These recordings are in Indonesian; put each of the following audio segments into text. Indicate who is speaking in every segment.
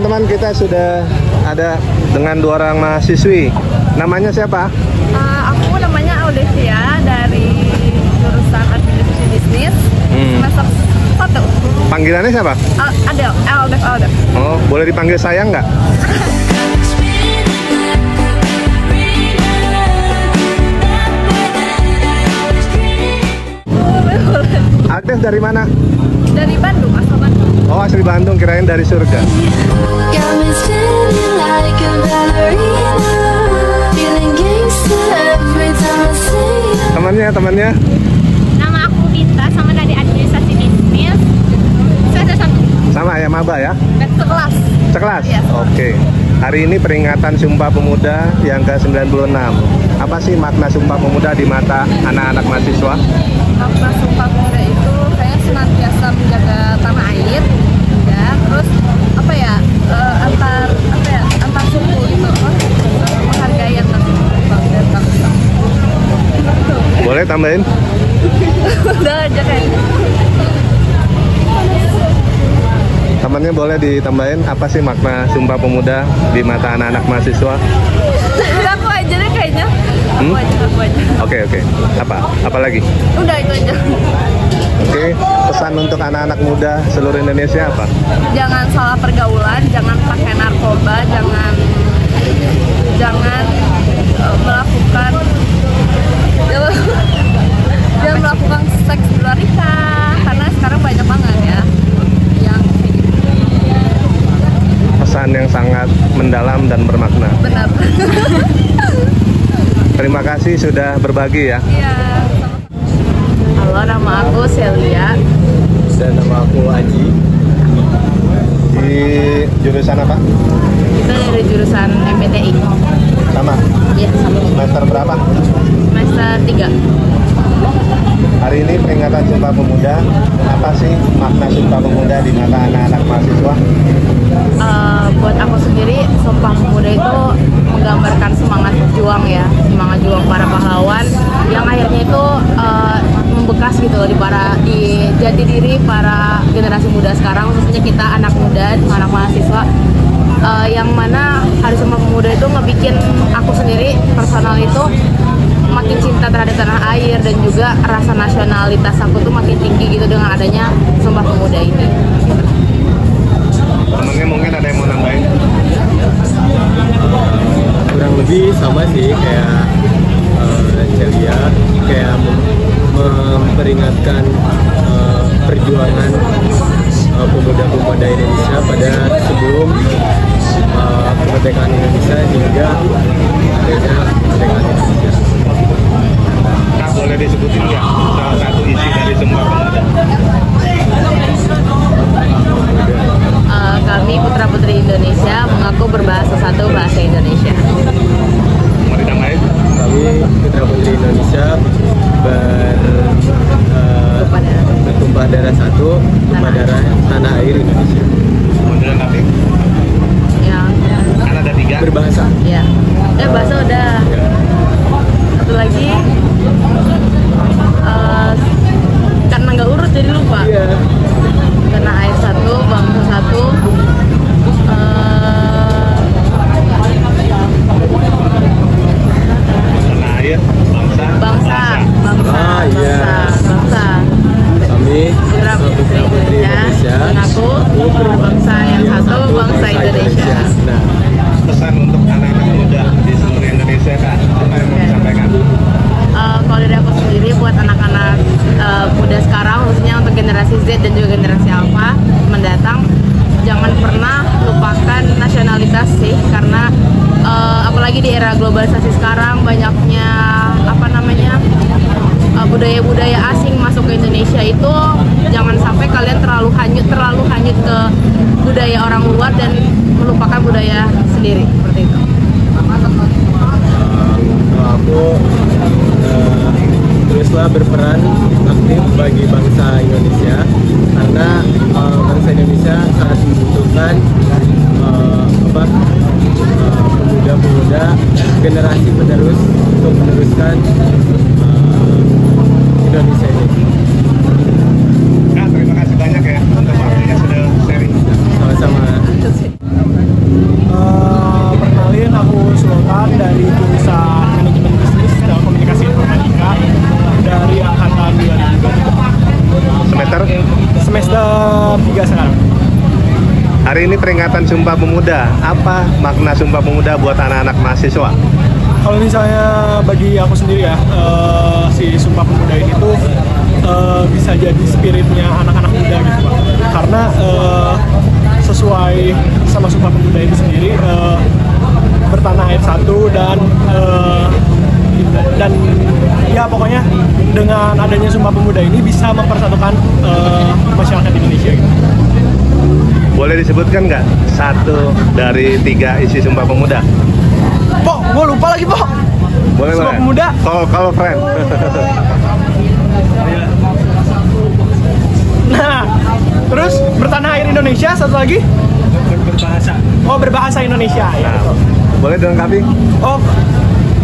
Speaker 1: teman-teman, kita sudah ada dengan 2 orang mahasiswi. Namanya siapa?
Speaker 2: Aku namanya Audevia dari jurusan Administrasi Bisnis semester 1.
Speaker 1: Panggilannya siapa?
Speaker 2: Aldev.
Speaker 1: Oh, boleh dipanggil sayang nggak? Aldev dari mana?
Speaker 2: Dari Bandung, asal Bandung.
Speaker 1: Oh, asli Bandung, kirain dari surga. Temannya?
Speaker 3: Nama aku Dita, sama dari Administrasi Bisnis. Saya 1.
Speaker 1: Sama ya, maba ya?
Speaker 2: Sekelas.
Speaker 1: Sekelas?
Speaker 2: Iya.
Speaker 1: Oke. Hari ini peringatan Sumpah Pemuda yang ke-96. Apa sih makna Sumpah Pemuda di mata anak-anak mahasiswa?
Speaker 2: Makna Sumpah Pemuda itu kayak senantiasa menjaga tanah air, ya. Terus antar suku gitu, menghargai antar suku dan bangsa.
Speaker 1: Boleh tambahin?
Speaker 2: Udah aja kayaknya.
Speaker 1: Temannya boleh ditambahin apa sih makna Sumpah Pemuda di mata anak-anak mahasiswa?
Speaker 2: Udah aku aja deh kayaknya. Aku aja.
Speaker 1: Oke. Apa lagi?
Speaker 2: Udah itu aja.
Speaker 1: Oke, pesan untuk anak-anak muda seluruh Indonesia apa?
Speaker 2: Jangan salah pergaulan, jangan pakai narkoba, jangan melakukan seks di luar nikah, karena sekarang banyak banget ya yang kayak gitu.
Speaker 1: Pesan yang sangat mendalam dan bermakna.
Speaker 2: Benar.
Speaker 1: Terima kasih sudah berbagi ya.
Speaker 2: Iya. Halo, nama aku Celia.
Speaker 1: Dan nama aku Aji. Di jurusan apa?
Speaker 2: Kita dari jurusan MBTI.
Speaker 1: Sama?
Speaker 2: Iya, sama.
Speaker 1: Semester berapa?
Speaker 2: Semester 3.
Speaker 1: Hari ini peringatan Sumpah Pemuda. Apa sih makna Sumpah Pemuda di mata anak-anak mahasiswa?
Speaker 2: Buat aku sendiri, Sumpah Pemuda itu menggambarkan semangat juang ya, semangat juang para pahlawan yang akhirnya itu membekas gitu loh di jati diri para generasi muda sekarang, khususnya kita anak muda, anak mahasiswa. Yang mana Hari Sumpah Pemuda itu ngebikin aku sendiri personal itu makin cinta terhadap tanah air, dan juga rasa nasionalitas aku tuh makin tinggi gitu dengan adanya Sumpah Pemuda ini.
Speaker 1: Temennya mungkin ada yang mau nambahin?
Speaker 4: Kurang lebih sama sih kayak Celia, kayak memperingatkan perjuangan pemuda-pemuda Indonesia pada sebelum kemerdekaan Indonesia hingga adanya kemerdekaan Indonesia.
Speaker 1: Nah, boleh disebutin nggak salah satu isi dari Sumpah Pemuda?
Speaker 2: Kami putra-putri Indonesia mengaku berbahasa satu, bahasa Indonesia.
Speaker 1: Mau ditambahin?
Speaker 4: Kami putra-putri Indonesia bertumpah darah satu, tumpah darah tanah air Indonesia.
Speaker 1: Kemudian tapi?
Speaker 2: Ya.
Speaker 1: Kan ada 3.
Speaker 4: Berbahasa.
Speaker 2: Ya. Bahasa udah. Satu lagi. Karena nggak urut jadi lupa.
Speaker 4: Iya.
Speaker 2: Tanah air satu, bangsa satu.
Speaker 1: Tanah air, bangsa.
Speaker 2: Bangsa.
Speaker 4: Kami
Speaker 2: Putra-putri Indonesia mengaku berbangsa yang satu, bangsa Indonesia.
Speaker 4: Nah,
Speaker 1: Pesan untuk anak-anak muda di seluruh Indonesia kan, apa yang mau disampaikan?
Speaker 2: Kalau dari aku sendiri, buat anak-anak muda sekarang, khususnya untuk generasi Z dan juga generasi Alpha mendatang, jangan pernah lupakan nasionalitas sih, karena apalagi di era globalisasi sekarang banyaknya budaya-budaya asing masuk ke Indonesia, itu jangan sampai kalian terlalu hanyut ke budaya orang luar dan melupakan budaya sendiri, seperti itu.
Speaker 4: aku teruslah berperan aktif bagi bangsa Indonesia, karena bangsa Indonesia sangat membutuhkan pemuda-pemuda generasi penerus untuk meneruskan Indonesia ini.
Speaker 1: Nah, terima kasih banyak ya untuk waktunya sudah sharing.
Speaker 4: Sama-sama. 3 sekarang.
Speaker 1: Hari ini peringatan Sumpah Pemuda. Apa makna Sumpah Pemuda buat anak-anak mahasiswa?
Speaker 4: Kalau misalnya bagi aku sendiri ya, si Sumpah Pemuda ini tuh bisa jadi spiritnya anak-anak muda gitu Pak. Karena sesuai sama Sumpah Pemuda ini sendiri, bertanah air satu dan ya pokoknya dengan adanya Sumpah Pemuda ini bisa mempersatukan masyarakat Indonesia gitu.
Speaker 1: Boleh disebutkan nggak satu dari 3 isi Sumpah Pemuda?
Speaker 4: Pok, gue lupa lagi Pok.
Speaker 1: Boleh,
Speaker 4: Sumpah
Speaker 1: boleh.
Speaker 4: Pemuda.
Speaker 1: Kalau friend.
Speaker 4: Nah, terus bertanah air Indonesia, satu lagi berbahasa. Oh, berbahasa Indonesia ya.
Speaker 1: Nah, boleh dilengkapi?
Speaker 4: Oh,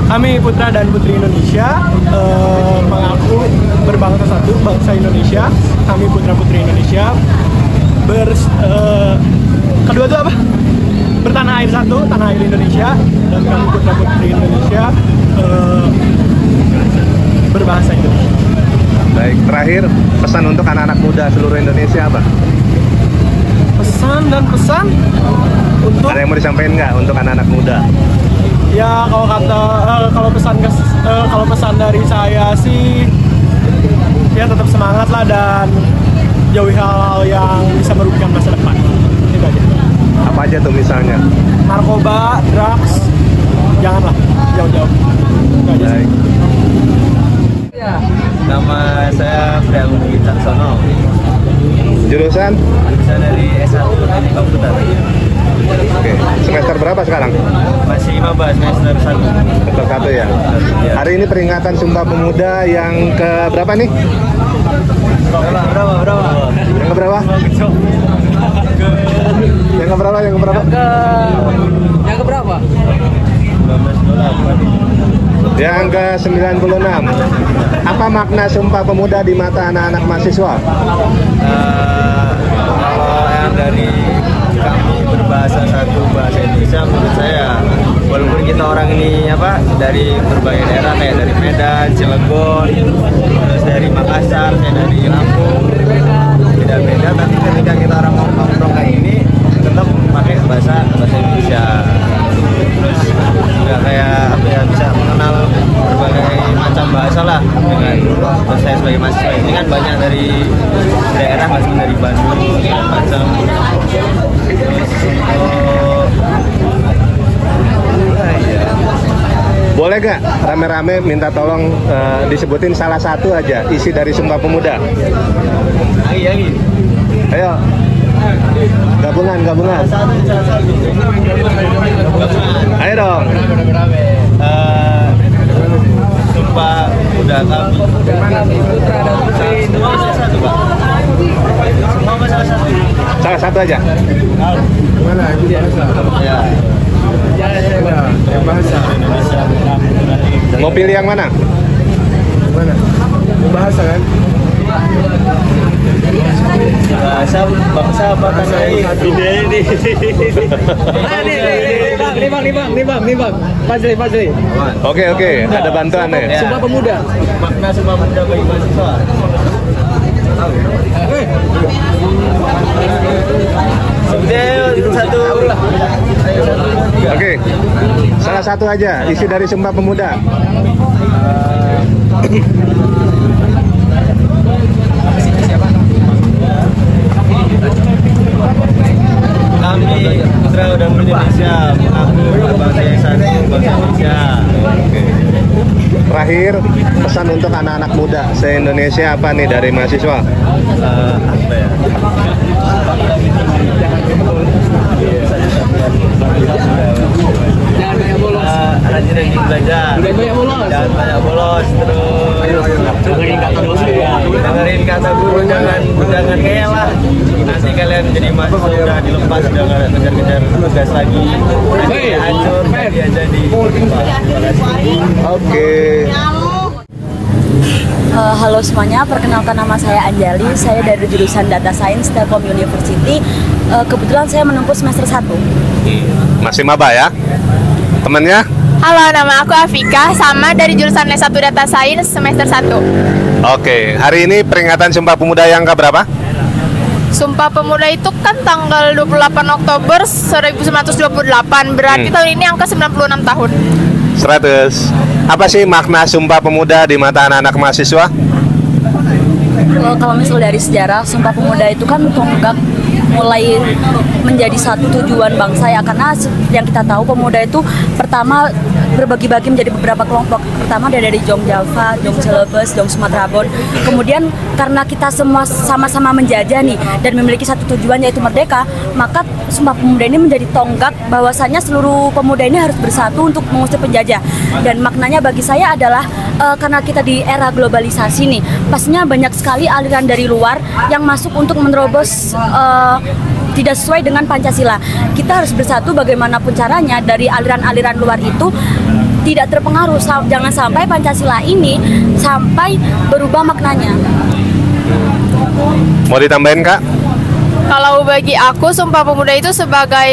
Speaker 4: kami putra dan putri Indonesia mengaku berbangsa satu, bangsa Indonesia. Kami putra putri Indonesia. Kedua itu apa? Bertanah air satu, tanah air Indonesia, dan kami putra putri Indonesia berbahasa Indonesia.
Speaker 1: Baik, terakhir pesan untuk anak-anak muda seluruh Indonesia apa?
Speaker 4: Pesan untuk
Speaker 1: Ada yang mau disampaikan nggak untuk anak-anak muda?
Speaker 4: ya kalau pesan dari saya sih ya tetap semangat lah dan jauhi hal-hal yang bisa merugikan masa depan. Itu aja.
Speaker 1: Apa aja tuh misalnya?
Speaker 4: Narkoba, drugs, janganlah jauh-jauh. Itu aja sih.
Speaker 1: Baik.
Speaker 5: Nama saya Priagung Wicaksono.
Speaker 1: Jurusan?
Speaker 5: Jurusan dari S1 Teknik Komputer.
Speaker 1: Oke. Semester berapa sekarang?
Speaker 5: Masih maba semester 1.
Speaker 1: Semester 1 ya. Hari ini peringatan Sumpah Pemuda yang ke berapa nih?
Speaker 5: Berapa?
Speaker 1: Yang ke berapa? Yang ke berapa?
Speaker 5: Yang ke berapa?
Speaker 1: Yang ke 96. Apa makna Sumpah Pemuda di mata anak-anak mahasiswa?
Speaker 5: Kalau yang dari kami berbahasa satu bahasa Indonesia, menurut saya walaupun kita orang ini dari berbagai daerah kayak dari Medan, Cilegon, terus dari Makassar, kayak dari Lampung, beda-beda, tapi ketika kita orang nongkrong kayak ini tetap pakai bahasa Indonesia. Terus juga kayak bisa mengenal berbagai macam bahasa lah dengan terus saya sebagai mahasiswa ini kan banyak dari daerah, masih dari Bandung segala macam. Terus
Speaker 1: Boleh gak rame-rame minta tolong disebutin salah satu aja isi dari Sumpah Pemuda?
Speaker 5: Lagi.
Speaker 1: Ayo. Gabungan. Ayo dong.
Speaker 5: Sumpah Pemuda kami putra dan putri Indonesia satu, Pak. Semua masalah satu.
Speaker 1: Salah satu aja.
Speaker 4: Mana itu bahasa?
Speaker 5: Ya.
Speaker 4: Yang bahasa.
Speaker 1: Mau pilih yang mana?
Speaker 4: Mana? Bahasa kan?
Speaker 5: Bahasa bangsa apa tanah air? Ini bang. Pasri.
Speaker 1: Oke. Ada bantuan nih.
Speaker 5: Ya.
Speaker 4: Sumpah Pemuda.
Speaker 5: Makna Sumpah Pemuda bagi mahasiswa. Satu.
Speaker 1: Oke. Salah satu aja isi dari Sumpah Pemuda.
Speaker 5: Kami putra dan putri Indonesia mengaku berbangsa yang satu, bangsa Indonesia.
Speaker 1: Terakhir, pesan untuk anak-anak muda se-Indonesia apa nih dari mahasiswa?
Speaker 5: Apa ya? Rajin belajar. Jangan banyak bolos. Terus dengerin kata guru, jangan kayak lah. Nanti kalian jadi mahasiswa udah dilepas, udah nggak kejar-kejar tugas lagi. Nanti hancur, dia jadi.
Speaker 1: Oke.
Speaker 6: Halo semuanya, perkenalkan nama saya Anjali. Saya dari jurusan Data Science Telkom University. Kebetulan saya menempuh semester 1.
Speaker 1: Masih maba ya? Temennya?
Speaker 3: Halo, nama aku Afika, sama dari jurusan S1 Data Science semester 1.
Speaker 1: Oke, hari ini peringatan Sumpah Pemuda yang ke berapa?
Speaker 3: Sumpah Pemuda itu kan tanggal 28 Oktober 1928. Berarti tahun ini angka 96 tahun.
Speaker 1: 100. Apa sih makna Sumpah Pemuda di mata anak-anak mahasiswa?
Speaker 6: Kalau misal dari sejarah, Sumpah Pemuda itu kan tonggak mulai menjadi satu tujuan bangsa ya, karena yang kita tahu pemuda itu pertama berbagi-bagi menjadi beberapa kelompok. Pertama dari Jong Java, Jong Celebes, Jong Sumatera Bon. Kemudian karena kita semua sama-sama menjajah nih dan memiliki satu tujuan yaitu merdeka, maka Sumpah Pemuda ini menjadi tonggak bahwasanya seluruh pemuda ini harus bersatu untuk mengusir penjajah. Dan maknanya bagi saya adalah karena kita di era globalisasi nih, pastinya banyak sekali aliran dari luar yang masuk untuk menerobos tidak sesuai dengan Pancasila. Kita harus bersatu bagaimanapun caranya dari aliran-aliran luar itu tidak terpengaruh. Jangan sampai Pancasila ini sampai berubah maknanya.
Speaker 1: Mau ditambahin, Kak?
Speaker 3: Kalau bagi aku, Sumpah Pemuda itu sebagai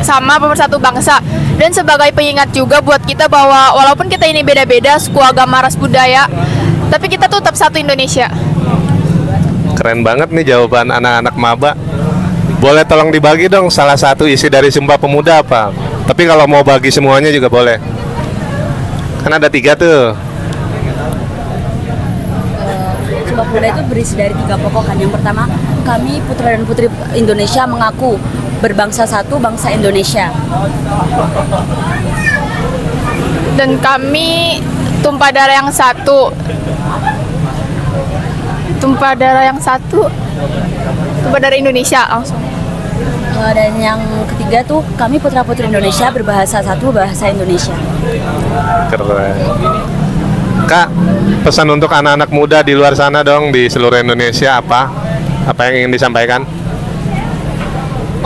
Speaker 3: sama pemersatu bangsa dan sebagai pengingat juga buat kita bahwa walaupun kita ini beda-beda suku, agama, ras, budaya, tapi kita tuh tetap satu Indonesia.
Speaker 1: Keren banget nih jawaban anak-anak maba. Boleh tolong dibagi dong salah satu isi dari Sumpah Pemuda apa? Tapi kalau mau bagi semuanya juga boleh. Kan ada 3 tuh.
Speaker 6: Sumpah Pemuda itu berisi dari 3 pokok kan. Yang pertama, kami putra dan putri Indonesia mengaku berbangsa satu, bangsa Indonesia.
Speaker 3: Dan kami tumpah darah yang satu. Tumpah darah yang satu. Tumpah darah Indonesia langsung.
Speaker 6: Dan yang ketiga tuh kami putra putri Indonesia berbahasa satu, bahasa Indonesia.
Speaker 1: Keren. Kak, pesan untuk anak-anak muda di luar sana dong, di seluruh Indonesia apa? Apa yang ingin disampaikan?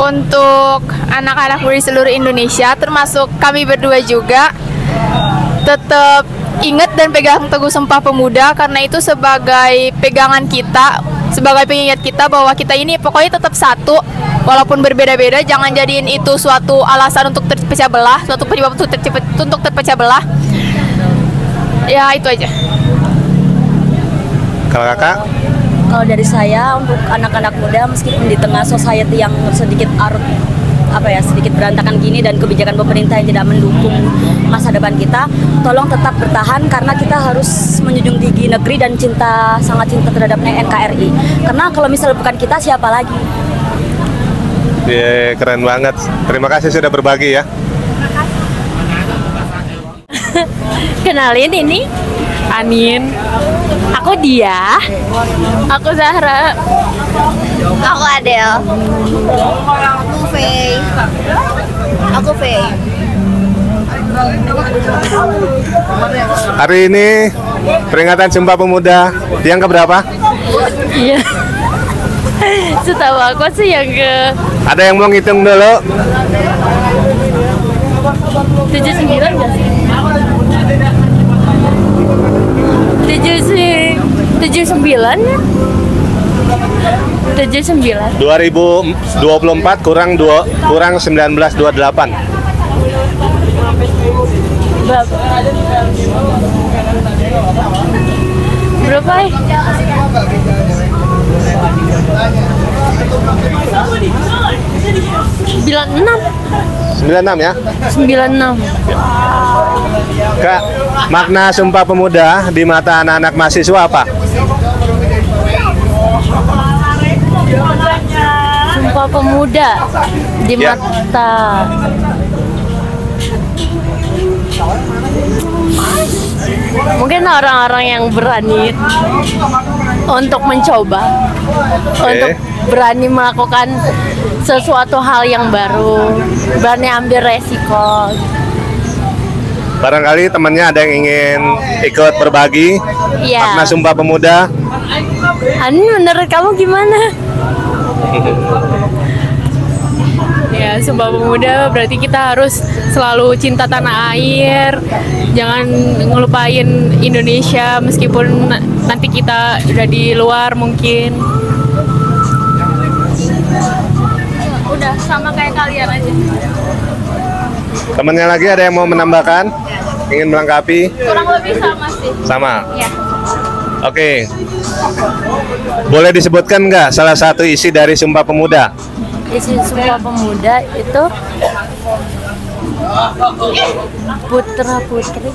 Speaker 3: Untuk anak-anak muda di seluruh Indonesia, termasuk kami berdua juga, tetap ingat dan pegang teguh Sumpah Pemuda, karena itu sebagai pegangan kita, sebagai pengingat kita bahwa kita ini pokoknya tetap satu, walaupun berbeda-beda. Jangan jadiin itu suatu alasan untuk terpecah belah, suatu penyebab untuk terpecah belah. Ya itu aja.
Speaker 1: Kalau Kakak?
Speaker 6: Kalau dari saya untuk anak-anak muda, meskipun di tengah society yang sedikit sedikit berantakan gini dan kebijakan pemerintah yang tidak mendukung masa depan kita, tolong tetap bertahan karena kita harus menjunjung tinggi negeri dan sangat cinta terhadap NKRI. Karena kalau misalnya bukan kita, siapa lagi?
Speaker 1: Yeah, keren banget. Terima kasih sudah berbagi ya.
Speaker 7: Kenalin, ini Anin. Aku Dia. Aku Zahra.
Speaker 3: Aku Adel. Aku Faye. Aku Faye.
Speaker 1: Hari ini peringatan Sumpah Pemuda yang keberapa?
Speaker 7: Iya. Setahu aku sih yang ke
Speaker 1: Ada yang mau ngitung dulu?
Speaker 7: 79 nggak sih? 79
Speaker 1: 2024 kurang 1928.
Speaker 7: Berapa ya?
Speaker 1: 96 ya?
Speaker 7: 96.
Speaker 1: Kak, makna Sumpah Pemuda di mata anak-anak mahasiswa apa?
Speaker 7: Sumpah Pemuda di
Speaker 1: Ya.
Speaker 7: mata mungkin orang-orang yang berani untuk mencoba, untuk berani melakukan sesuatu hal yang baru, berani ambil resiko.
Speaker 1: Barangkali temannya ada yang ingin ikut berbagi
Speaker 7: Iya.
Speaker 1: makna Sumpah Pemuda.
Speaker 7: Ani, menurut kamu gimana?
Speaker 8: Ya, Sumpah Pemuda berarti kita harus selalu cinta tanah air, jangan ngelupain Indonesia meskipun nanti kita udah di luar mungkin.
Speaker 3: Udah sama kayak kalian aja.
Speaker 1: Temannya lagi ada yang mau menambahkan? Ingin melengkapi?
Speaker 3: Kurang lebih sama sih.
Speaker 1: Sama.
Speaker 3: Ya.
Speaker 1: Oke. Boleh disebutkan nggak salah satu isi dari Sumpah Pemuda?
Speaker 7: Isi Sumpah Pemuda itu putra putri.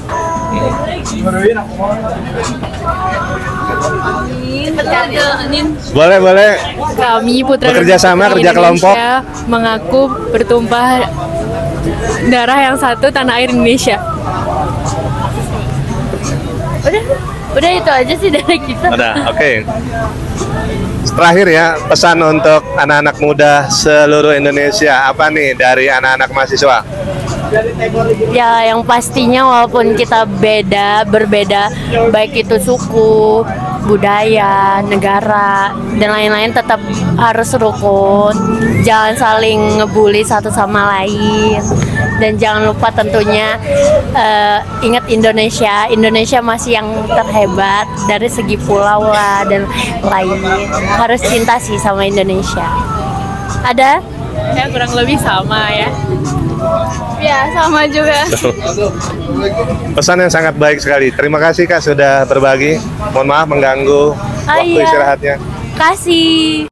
Speaker 1: Boleh, boleh.
Speaker 8: Kami putra
Speaker 1: Bekerja
Speaker 8: dan
Speaker 1: sama,
Speaker 8: putri
Speaker 1: kerja kelompok.
Speaker 8: Indonesia mengaku bertumpah darah yang satu tanah air Indonesia.
Speaker 7: Udah itu aja sih dari kita.
Speaker 1: Udah, oke. Terakhir ya, pesan untuk anak-anak muda seluruh Indonesia, apa nih dari anak-anak mahasiswa?
Speaker 7: Ya, yang pastinya walaupun kita berbeda, baik itu suku, budaya, negara, dan lain-lain, tetap harus rukun. Jangan saling ngebully satu sama lain. Dan jangan lupa tentunya ingat Indonesia masih yang terhebat dari segi pulau lah dan lain. Harus cinta sih sama Indonesia. Ada?
Speaker 8: Ya kurang lebih sama ya.
Speaker 3: Ya, sama juga.
Speaker 1: Pesan yang sangat baik sekali. Terima kasih Kak sudah berbagi. Mohon maaf mengganggu waktu
Speaker 7: iya.
Speaker 1: istirahatnya.
Speaker 7: Kasih.